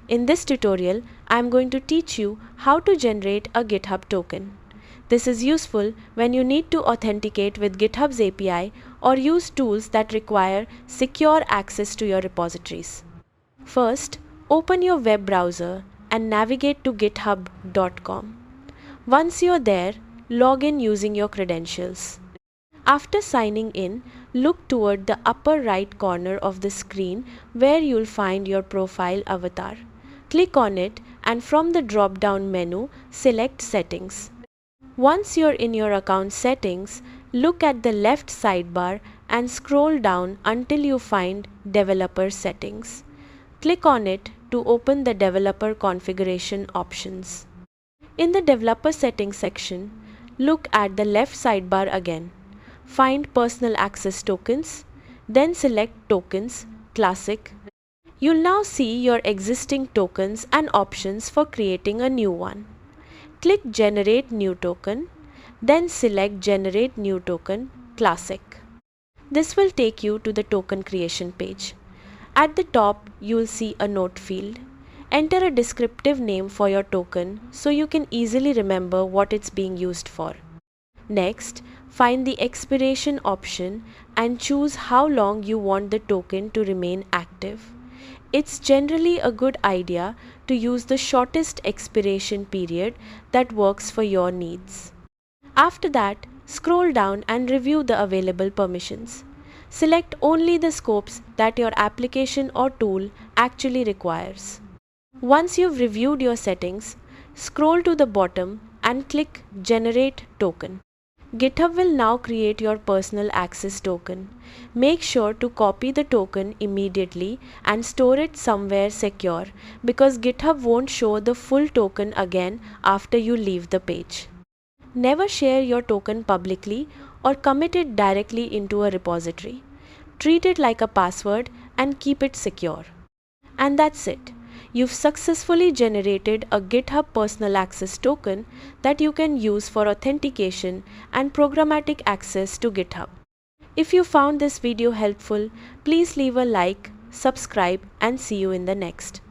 In this tutorial, I am going to teach you how to generate a GitHub token. This is useful when you need to authenticate with GitHub's API or use tools that require secure access to your repositories. First, open your web browser and navigate to github.com. Once you're there, log in using your credentials. After signing in, look toward the upper right corner of the screen where you'll find your profile avatar. Click on it and from the drop-down menu, select Settings. Once you're in your account settings, look at the left sidebar and scroll down until you find Developer Settings. Click on it to open the Developer Configuration options. In the Developer Settings section, look at the left sidebar again. Find Personal Access Tokens, then select Tokens, Classic. You'll now see your existing tokens and options for creating a new one. Click Generate New Token, then select Generate New Token, Classic. This will take you to the token creation page. At the top, you'll see a note field. Enter a descriptive name for your token so you can easily remember what it's being used for. Next, find the expiration option and choose how long you want the token to remain active. It's generally a good idea to use the shortest expiration period that works for your needs. After that, scroll down and review the available permissions. Select only the scopes that your application or tool actually requires. Once you've reviewed your settings, scroll to the bottom and click Generate Token. GitHub will now create your personal access token. Make sure to copy the token immediately and store it somewhere secure because GitHub won't show the full token again after you leave the page. Never share your token publicly or commit it directly into a repository. Treat it like a password and keep it secure. And that's it. You've successfully generated a GitHub Personal Access token that you can use for authentication and programmatic access to GitHub. If you found this video helpful, please leave a like, subscribe, and see you in the next.